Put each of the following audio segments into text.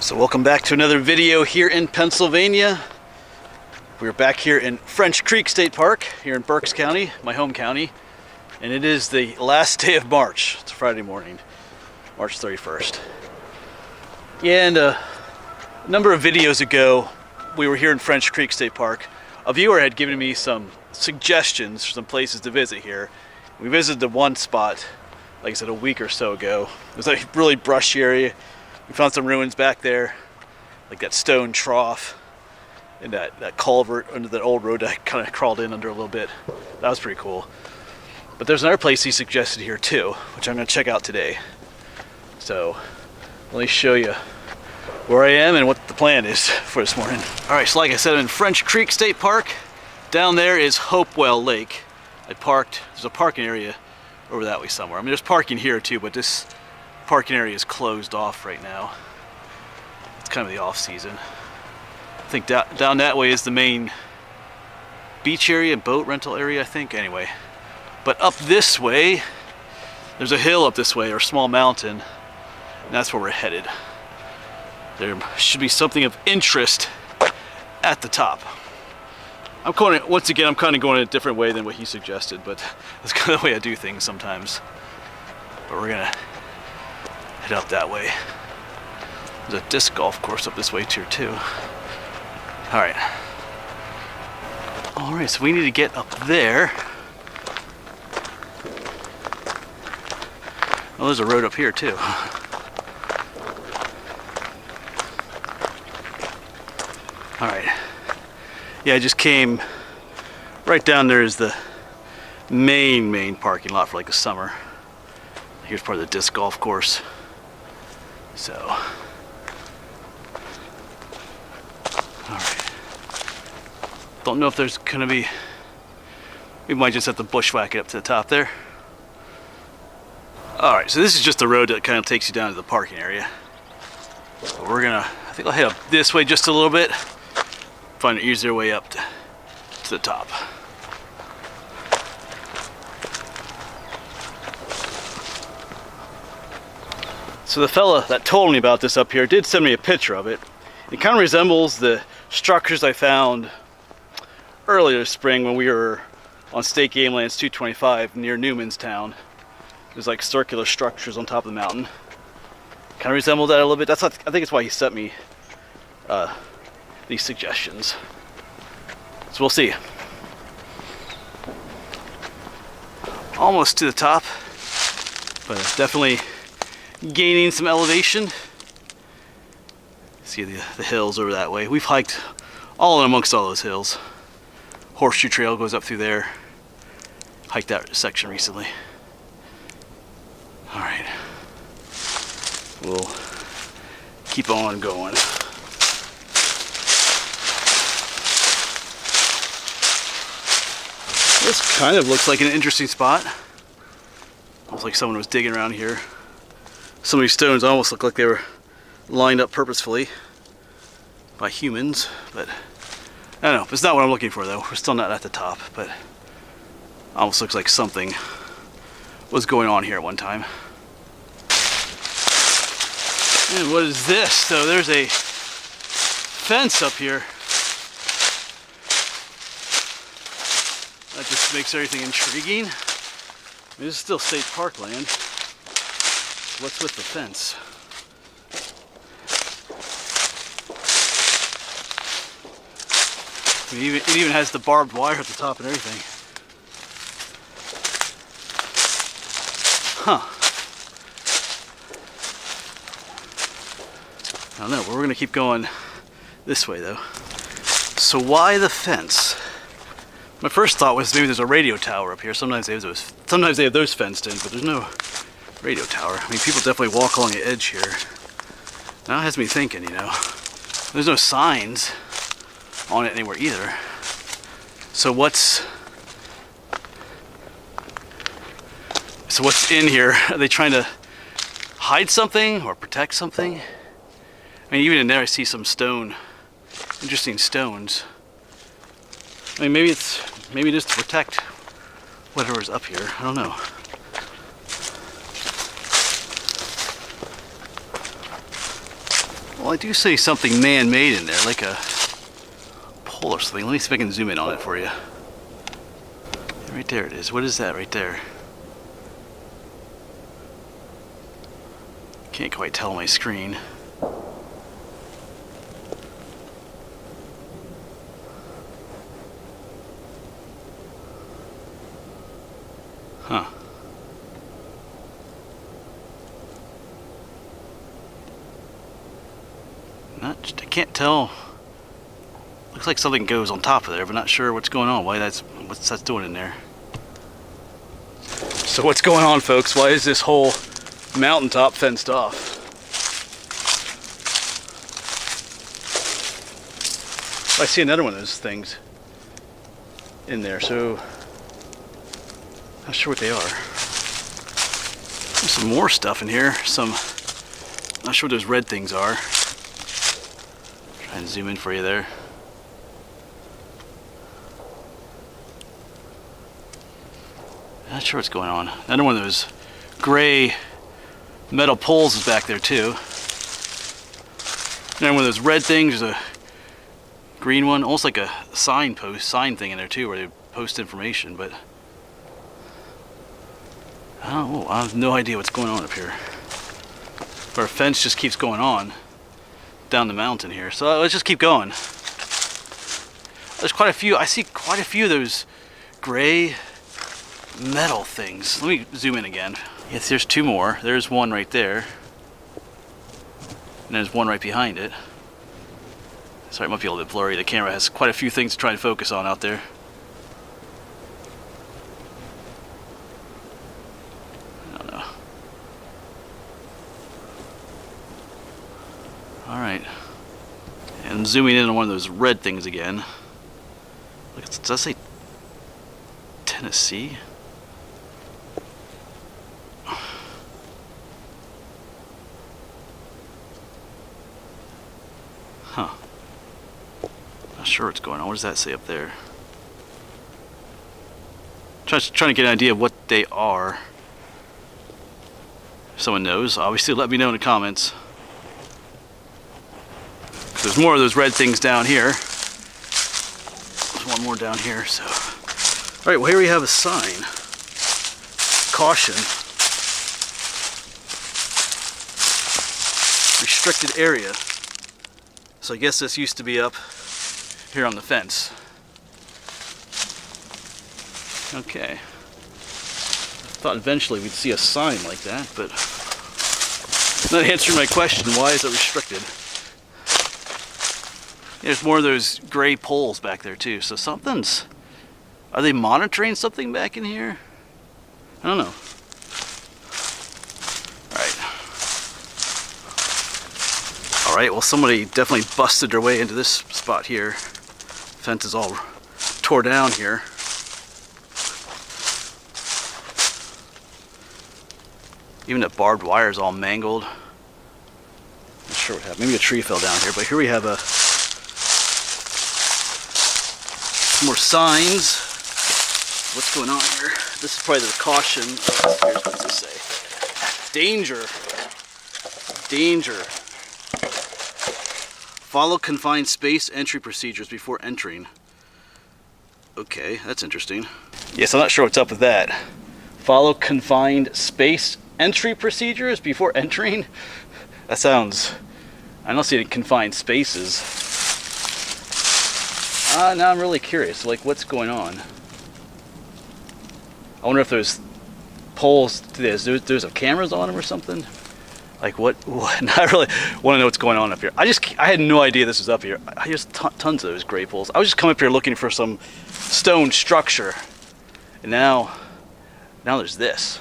So welcome back to another video here in Pennsylvania. We're back here in French Creek State Park here in Berks County, my home county, and it is the last day of March. It's a Friday morning, March 31st. Yeah, and a number of videos ago, we were here in French Creek State Park. A viewer had given me some suggestions for some places to visit here. We visited the one spot, like I said, a week or so ago. It was a really brushy area. We found some ruins back there, like that stone trough and that culvert under that old road that I kind of crawled in under a little bit. That was pretty cool. But there's another place he suggested here too, which I'm going to check out today. So let me show you where I am and what the plan is for this morning. Alright, so like I said, I'm in French Creek State Park. Down there is Hopewell Lake. I parked, there's a parking area over that way somewhere. I mean, there's parking here too, but this parking area is closed off right now. It's kind of the off season. I think down that way is the main beach area, boat rental area, I think. Anyway, but up this way, there's a hill up this way, or a small mountain, and that's where we're headed. There should be something of interest at the top. I'm kind of going a different way than what he suggested, but that's kind of the way I do things sometimes. But we're gonna head up that way. There's a disc golf course up this way too. Alright, so we need to get up there. Oh, there's a road up here too. Alright, yeah, I just came right down there is the main parking lot for like the summer. Here's part of the disc golf course. So, alright. Don't know if there's gonna be, we might just have to bushwhack it up to the top there. Alright, so this is just the road that kind of takes you down to the parking area. But we're gonna, I think I'll head up this way just a little bit, find an easier way up to the top. So the fella that told me about this up here did send me a picture of it. It kind of resembles the structures I found earlier this spring when we were on State Game Lands 225 near Newmanstown. There's like circular structures on top of the mountain. Kind of resembled that a little bit. I think it's why he sent me these suggestions. So we'll see. Almost to the top, but definitely gaining some elevation. See the hills over that way. We've hiked all in amongst all those hills. Horseshoe Trail goes up through there. Hiked that section recently. Alright. We'll keep on going. This kind of looks like an interesting spot. Looks like someone was digging around here. Some of these stones almost look like they were lined up purposefully by humans, but I don't know. It's not what I'm looking for though. We're still not at the top, but almost looks like something was going on here at one time. And what is this? So there's a fence up here. That just makes everything intriguing. I mean, this is still state park land. What's with the fence? I mean, it even has the barbed wire at the top and everything. Huh. I don't know, but we're gonna keep going this way though. So why the fence? My first thought was maybe there's a radio tower up here. Sometimes they have those fenced in, but there's no radio tower. I mean, people definitely walk along the edge here. Now it has me thinking, you know, there's no signs on it anywhere either. So what's in here? Are they trying to hide something or protect something? I mean, even in there I see some interesting stones. I mean, maybe just to protect whatever's up here. I don't know. Well, I do see something man-made in there, like a pole or something. Let me see if I can zoom in on it for you. Right there it is. What is that right there? Can't quite tell on my screen. Huh. I can't tell. Looks like something goes on top of there, but not sure what's going on. What's that doing in there? So what's going on, folks? Why is this whole mountaintop fenced off? I see another one of those things in there, so not sure what they are. There's some more stuff in here. Not sure what those red things are. Try and zoom in for you there. Not sure what's going on. Another one of those gray metal poles is back there too. Another one of those red things. There's a green one, almost like a sign thing in there too, where they post information, but I have no idea what's going on up here. Our fence just keeps going on down the mountain here, so let's just keep going. There's quite a few. I see quite a few of those gray metal things. Let me zoom in again. Yes, there's two more. There's one right there, and there's one right behind it. Sorry, it might be a little bit blurry. The camera has quite a few things to try and focus on out there. I don't know. Alright. And I'm zooming in on one of those red things again. Look, does that say Tennessee? Huh. Not sure what's going on. What does that say up there? Trying to get an idea of what they are. If someone knows, obviously let me know in the comments. There's more of those red things down here. There's one more down here, so. Alright, well here we have a sign. Caution. Restricted area. So I guess this used to be up here on the fence. Okay. I thought eventually we'd see a sign like that, but not answering my question, why is it restricted? There's more of those gray poles back there too, so something's... Are they monitoring something back in here? I don't know. Alright, well somebody definitely busted their way into this spot here. Fence is all tore down here. Even the barbed wire is all mangled. Not sure what happened. Maybe a tree fell down here, but here we have more signs. What's going on here? This is probably the caution. Oh, here's what does this say? Danger. Danger. Follow confined space entry procedures before entering. Okay, that's interesting. Yes, I'm not sure what's up with that. Follow confined space entry procedures before entering? That sounds... I don't see any confined spaces. Now I'm really curious, like what's going on? I wonder if there's poles, there's cameras on them or something? Like what? I really want to know what's going on up here. I had no idea this was up here. I just tons of those gray poles. I was just coming up here looking for some stone structure, and now there's this.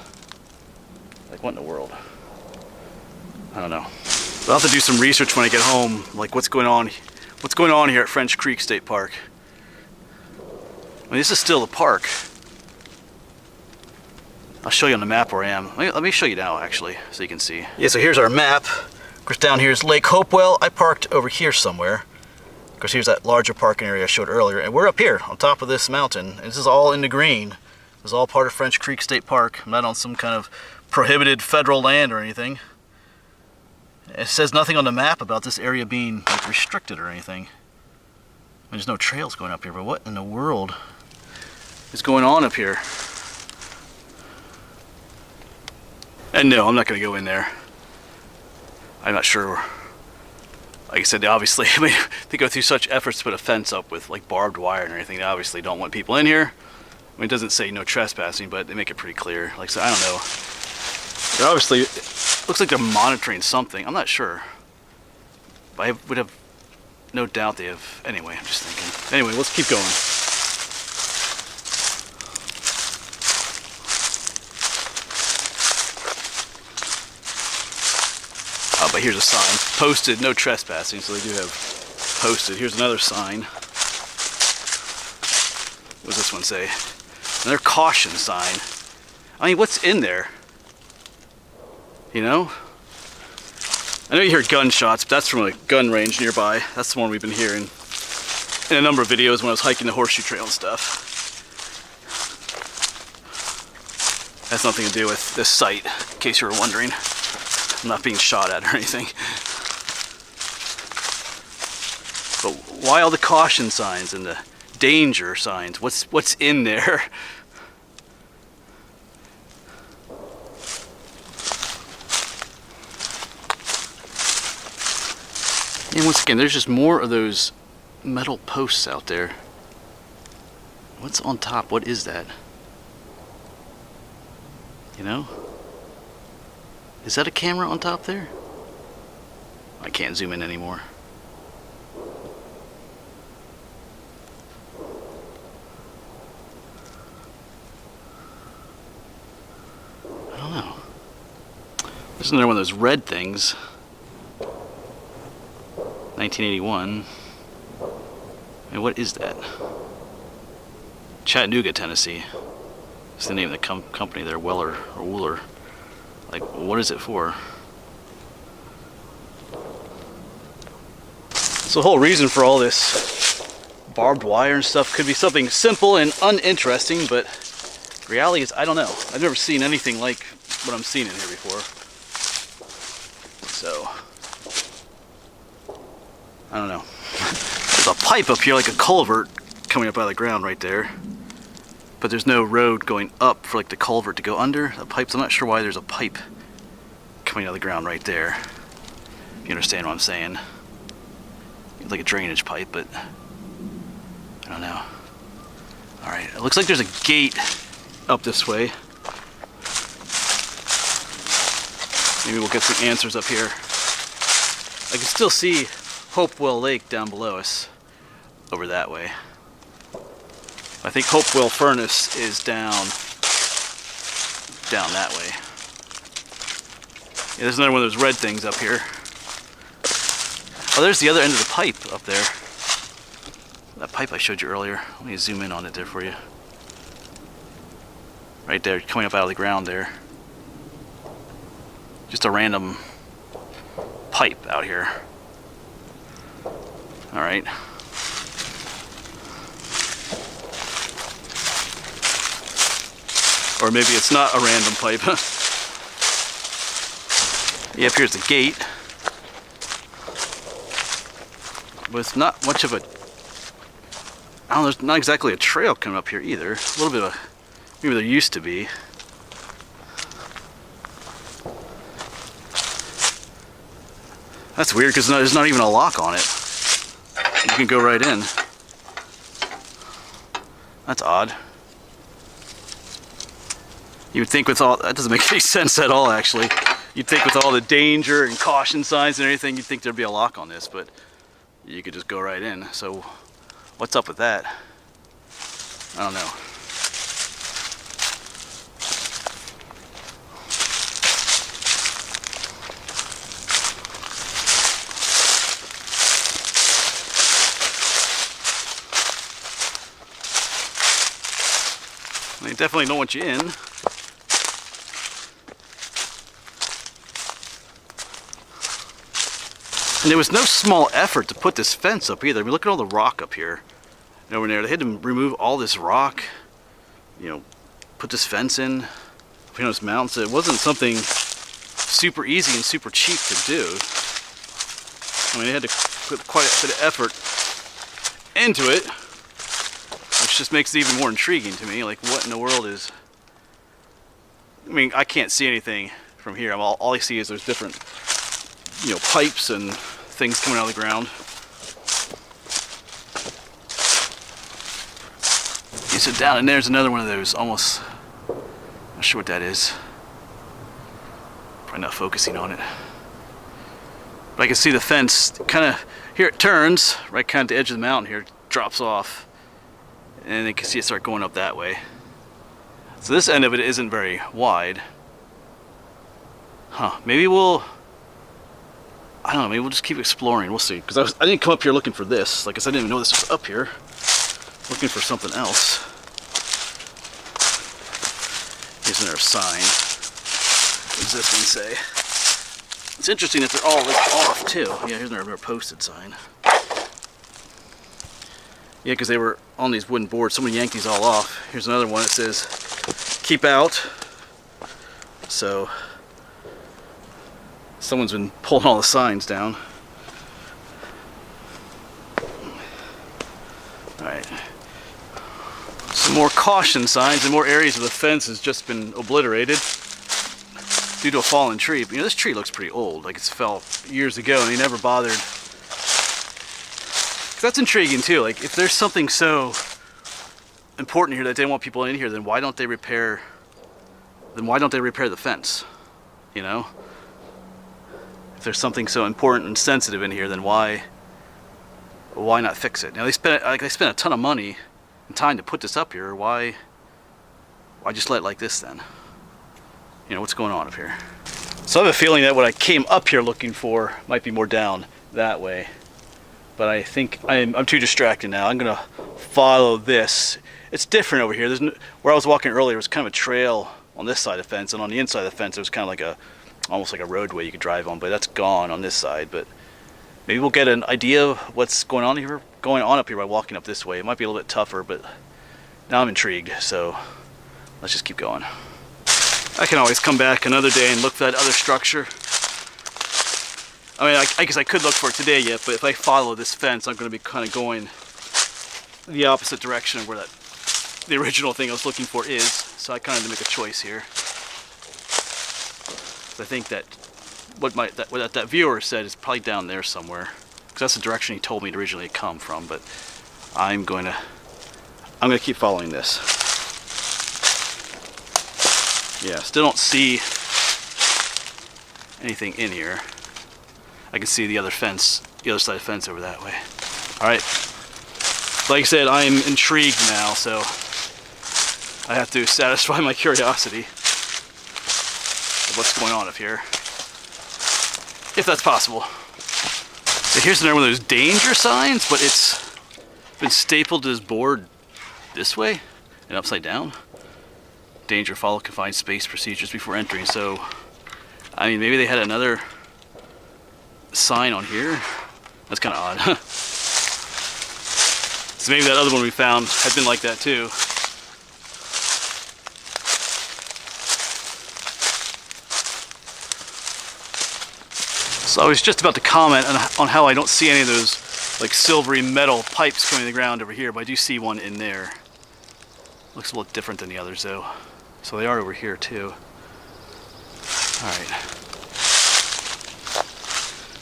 Like what in the world? I don't know. I'll have to do some research when I get home. Like what's going on? What's going on here at French Creek State Park? I mean, this is still the park. I'll show you on the map where I am. Let me show you now, actually, so you can see. Yeah, so here's our map. Of course, down here is Lake Hopewell. I parked over here somewhere. Of course, here's that larger parking area I showed earlier. And we're up here on top of this mountain. And this is all in the green. This is all part of French Creek State Park. I'm not on some kind of prohibited federal land or anything. It says nothing on the map about this area being like restricted or anything. There's no trails going up here, but what in the world is going on up here? And no, I'm not going to go in there. I'm not sure. Like I said, they obviously, I mean, they go through such efforts to put a fence up with like barbed wire and everything. They obviously don't want people in here. I mean, it doesn't say no trespassing, but they make it pretty clear. Like I said, I don't know. They're obviously, looks like they're monitoring something. I'm not sure. But I would have no doubt they have. Anyway, I'm just thinking. Anyway, let's keep going. But here's a sign. Posted, no trespassing, so they do have posted. Here's another sign. What does this one say? Another caution sign. I mean, what's in there? You know? I know you hear gunshots, but that's from a gun range nearby. That's the one we've been hearing in a number of videos when I was hiking the horseshoe trail and stuff. Has nothing to do with this site, in case you were wondering. I'm not being shot at or anything. But why all the caution signs and the danger signs? What's in there? And once again, there's just more of those metal posts out there. What's on top? What is that? You know? Is that a camera on top there? I can't zoom in anymore. I don't know. There's another one of those red things. 1981. And what is that? Chattanooga, Tennessee. It's the name of the company there, Weller or Wooler. Like, what is it for? So the whole reason for all this barbed wire and stuff could be something simple and uninteresting, but reality is, I don't know. I've never seen anything like what I'm seeing in here before. So, I don't know. There's a pipe up here, like a culvert, coming up out of the ground right there. But there's no road going up for like the culvert to go under. The pipes, I'm not sure why there's a pipe coming out of the ground right there. If you understand what I'm saying. It's like a drainage pipe, but I don't know. Alright, it looks like there's a gate up this way. Maybe we'll get some answers up here. I can still see Hopewell Lake down below us, over that way. I think Hopewell Furnace is down that way. Yeah, there's another one of those red things up here. Oh, there's the other end of the pipe up there. That pipe I showed you earlier. Let me zoom in on it there for you. Right there, coming up out of the ground there. Just a random pipe out here. Alright. Or maybe it's not a random pipe. Yep, here's the gate. But it's not much of a... I don't know, there's not exactly a trail coming up here either. A little bit of... Maybe there used to be. That's weird because there's not even a lock on it. You can go right in. That's odd. You would think with all, that doesn't make any sense at all actually. You'd think with all the danger and caution signs and everything, you'd think there'd be a lock on this, but you could just go right in. So what's up with that? I don't know. They definitely don't want you in. And there was no small effort to put this fence up either. I mean, look at all the rock up here and over there. They had to remove all this rock, you know, put this fence in, you know, this mountain. So it wasn't something super easy and super cheap to do. I mean, they had to put quite a bit of effort into it, which just makes it even more intriguing to me. Like, what in the world is... I mean, I can't see anything from here. All I see is there's different, you know, pipes and things coming out of the ground. You sit down and there's another one of those almost... Not sure what that is. Probably not focusing on it. But I can see the fence kind of, here it turns, right kind of at the edge of the mountain here, it drops off. And you can see it start going up that way. So this end of it isn't very wide. Huh, maybe we'll, I don't know, maybe we'll just keep exploring, we'll see. Because I didn't come up here looking for this. Like I said, I didn't even know this was up here. Looking for something else. Here's another sign. What does this one say? It's interesting that they're all like off too. Yeah, here's another posted sign. Yeah, because they were on these wooden boards. Someone yanked these all off. Here's another one that says, keep out. So, someone's been pulling all the signs down. Alright. Some more caution signs, and more areas of the fence has just been obliterated due to a fallen tree. But, you know, this tree looks pretty old. Like, it's fell years ago and they never bothered. That's intriguing too. Like, if there's something so important here that they want people in here, then why don't they repair? Then why don't they repair the fence? You know, if there's something so important and sensitive in here, then why not fix it? Now they spent a ton of money and time to put this up here. Why just let it like this then? You know, what's going on up here? So I have a feeling that what I came up here looking for might be more down that way. But I think I'm too distracted now. I'm gonna follow this. It's different over here. Where I was walking earlier was kind of a trail on this side of the fence, and on the inside of the fence it was kind of like almost like a roadway you could drive on, but that's gone on this side. But maybe we'll get an idea of what's going on up here by walking up this way. It might be a little bit tougher, but now I'm intrigued, so let's just keep going. I can always come back another day and look for that other structure. I mean, I guess I could look for it today yet, but if I follow this fence, I'm going to be kind of going the opposite direction of where the original thing I was looking for is. So I kind of had to make a choice here. I think that what that viewer said is probably down there somewhere, because that's the direction he told me to originally come from. But I'm going to keep following this. Yeah, still don't see anything in here. I can see the other fence, the other side of the fence over that way. Alright. Like I said, I'm intrigued now, so I have to satisfy my curiosity of what's going on up here. If that's possible. So here's another one of those danger signs, but it's been stapled to this board this way and upside down. Danger, follow confined space procedures before entering. So, I mean, maybe they had another sign on here. That's kind of odd. So maybe that other one we found had been like that too. So I was just about to comment on how I don't see any of those like silvery metal pipes coming to the ground over here, but I do see one in there. Looks a little different than the others though. So they are over here too. Alright.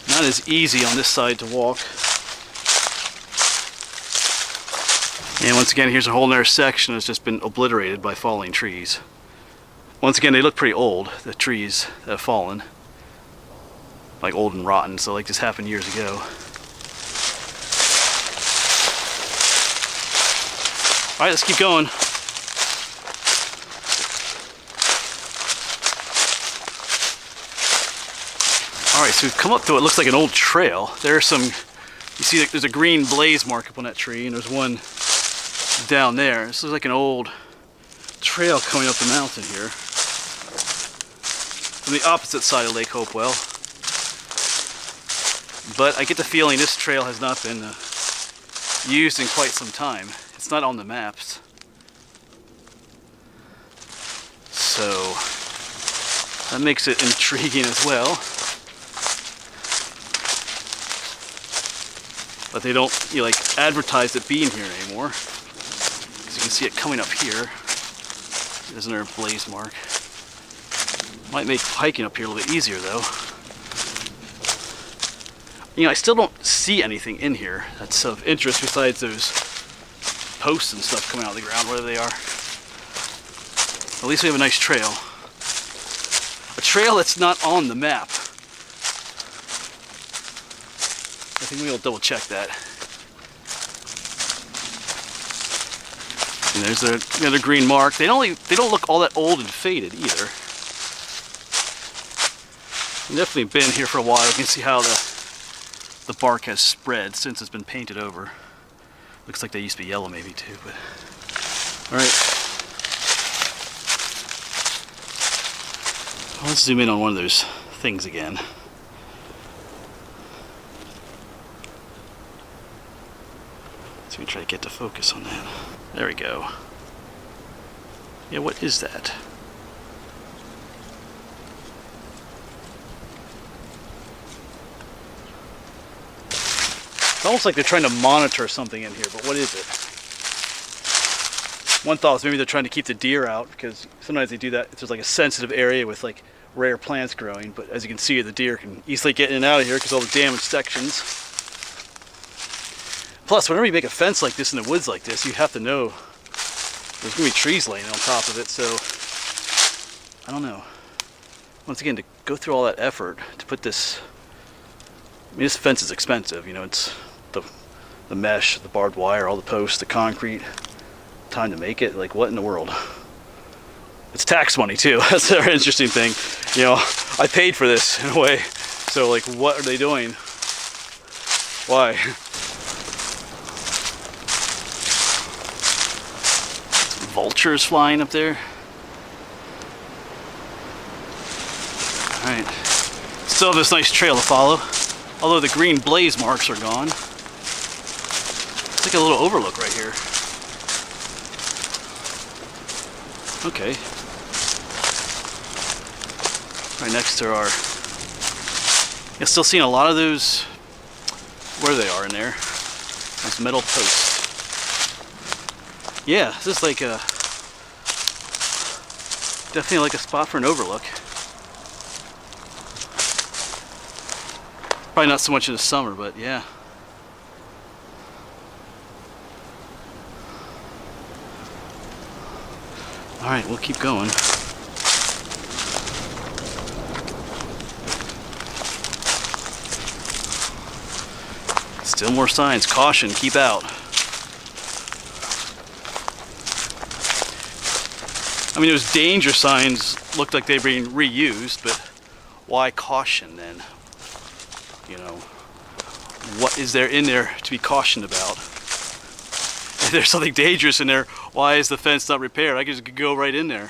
Not as easy on this side to walk. And once again, here's a whole other section that's just been obliterated by falling trees. Once again, they look pretty old, the trees that have fallen. Like old and rotten, so like this happened years ago. Alright, let's keep going. Alright, so we've come up to what looks like an old trail. There's some, you see there's a green blaze mark up on that tree, and there's one down there. This is like an old trail coming up the mountain here. From the opposite side of Lake Hopewell. But I get the feeling this trail has not been used in quite some time. It's not on the maps. So, That makes it intriguing as well. But they don't like advertise it being here anymore. Because you can see it coming up here. There's another blaze mark. Might make hiking up here a little bit easier though. You know, I still don't see anything in here that's of interest besides those posts and stuff coming out of the ground, whatever they are. At least we have a nice trail. A trail that's not on the map. I think we'll double check that. And there's another green mark. They don't look all that old and faded either. They've definitely been here for a while. You can see how the bark has spread since it's been painted over. Looks like they used to be yellow maybe too, but alright. Let's zoom in on one of those things again. So we try to get to focus on that. There we go. Yeah, what is that? It's almost like they're trying to monitor something in here, but what is it? One thought was maybe they're trying to keep the deer out, because sometimes they do that if there's like a sensitive area with like rare plants growing, but as you can see, the deer can easily get in and out of here because all the damaged sections. Plus, whenever you make a fence like this in the woods like this, you have to know there's going to be trees laying on top of it, so I don't know. Once again, to go through all that effort to put this, I mean, this fence is expensive, you know, it's the mesh, the barbed wire, all the posts, the concrete, time to make it, like what in the world? It's tax money too. That's an interesting thing. You know, I paid for this in a way, so like what are they doing? Why? Vultures flying up there. Alright. Still have this nice trail to follow. Although the green blaze marks are gone. It's like a little overlook right here. Okay. Right next to our... Yeah, still seeing a lot of those... Where they are in there. Those metal posts. Yeah, this is like a... Definitely like a spot for an overlook. Probably not so much in the summer, but yeah. Alright, we'll keep going. Still more signs. Caution, keep out. I mean, those danger signs looked like they're being reused, but why caution then? You know, what is there in there to be cautioned about? If there's something dangerous in there, why is the fence not repaired? I could just go right in there.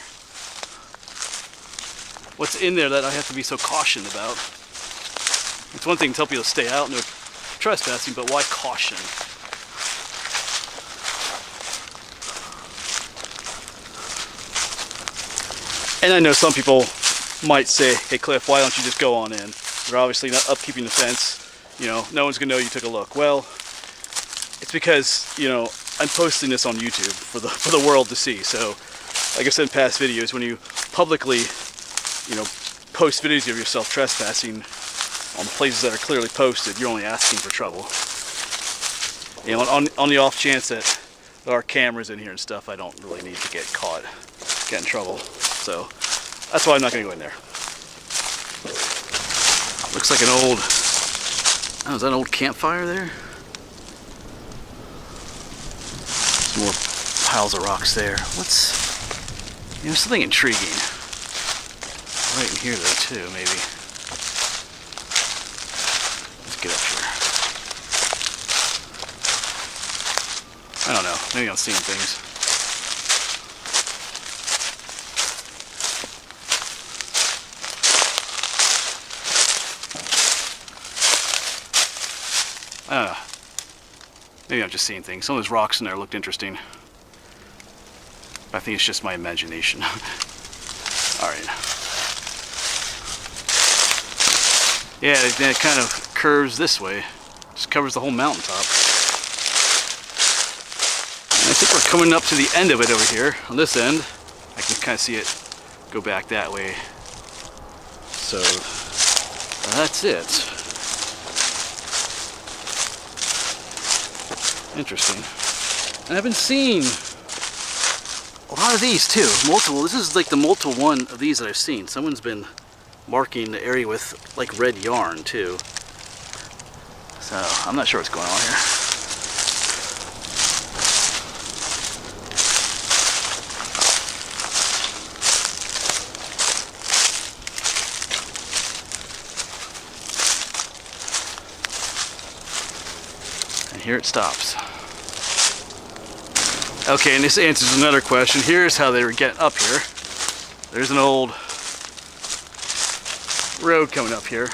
What's in there that I have to be so cautioned about? It's one thing to tell people to stay out, no trespassing, but why caution? And I know some people might say, hey Cliff, why don't you just go on in? They're obviously not upkeeping the fence. You know, no one's gonna know you took a look. Well, it's because, you know, I'm posting this on YouTube for the world to see. So, like I said in past videos, when you publicly, you know, post videos of yourself trespassing on places that are clearly posted, you're only asking for trouble. You know, on the off chance that there are cameras in here and stuff, I don't really need to get caught, get in trouble. So that's why I'm not gonna go in there. Looks like an old, oh, is that an old campfire there? Some more piles of rocks there. What's, you know, something intriguing. Right in here though too, maybe. Let's get up here. I don't know, maybe I'm seeing things. Maybe I'm just seeing things. Some of those rocks in there looked interesting. But I think it's just my imagination. Alright. Yeah, then it kind of curves this way. Just covers the whole mountaintop. And I think we're coming up to the end of it over here. On this end, I can kind of see it go back that way. So that's it. Interesting. And I've been seeing a lot of these too. Multiple. This is like the multiple one of these that I've seen. Someone's been marking the area with like red yarn too. So I'm not sure what's going on here. And here it stops. Okay, and this answers another question. Here's how they were getting up here. There's an old road coming up here.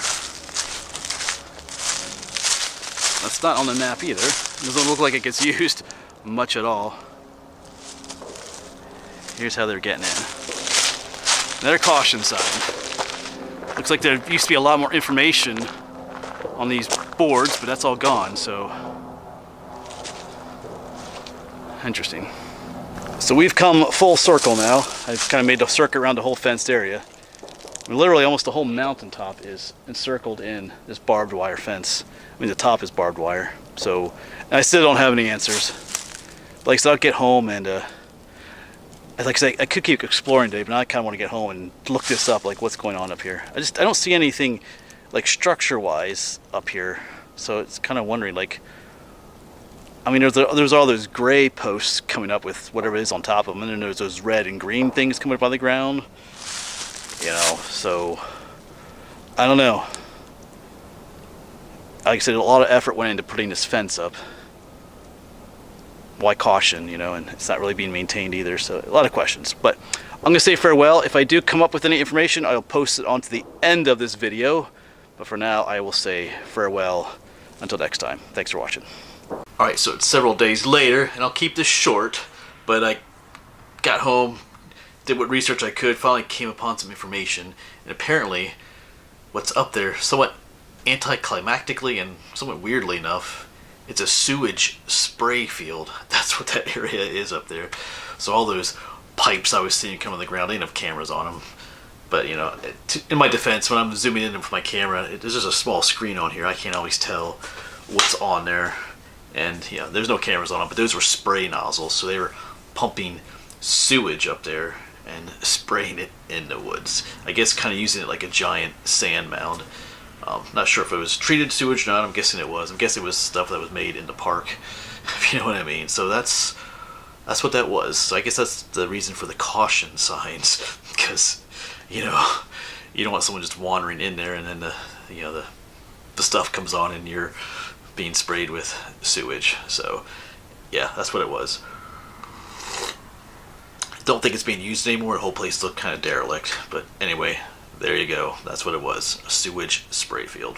That's not on the map either. It doesn't look like it gets used much at all. Here's how they're getting in. Another caution sign. Looks like there used to be a lot more information on these boards, but that's all gone, so interesting. So we've come full circle now. I've kind of made the circuit around the whole fenced area. I mean, literally almost the whole mountaintop is encircled in this barbed wire fence. I mean, the top is barbed wire. So, and I still don't have any answers. But like I said, I'll get home and, like I said, I could keep exploring today, but now I kind of want to get home and look this up, like what's going on up here. I don't see anything like structure-wise up here. So it's kind of wondering, like, I mean, there's all those gray posts coming up with whatever it is on top of them, and then there's those red and green things coming up on the ground. You know, so I don't know. Like I said, a lot of effort went into putting this fence up. Why caution, you know, and it's not really being maintained either, so a lot of questions. But I'm going to say farewell. If I do come up with any information, I'll post it onto the end of this video. But for now, I will say farewell until next time. Thanks for watching. Alright, so it's several days later, and I'll keep this short, but I got home, did what research I could, finally came upon some information, and apparently what's up there, somewhat anticlimactically and somewhat weirdly enough, it's a sewage spray field. That's what that area is up there. So all those pipes I was seeing come on the ground, they didn't have cameras on them. But, you know, in my defense, when I'm zooming in with my camera, there's just a small screen on here. I can't always tell what's on there. And, you know, there's no cameras on them, but those were spray nozzles. So they were pumping sewage up there and spraying it in the woods. I guess kind of using it like a giant sand mound. Not sure if it was treated sewage or not. I'm guessing it was. I'm guessing it was stuff that was made in the park, if you know what I mean. So that's what that was. So I guess that's the reason for the caution signs, because, you know, you don't want someone just wandering in there and then the stuff comes on and you're being sprayed with sewage. So yeah, that's what it was. Don't think it's being used anymore. The whole place looked kind of derelict, but anyway, there you go. That's what it was, a sewage spray field.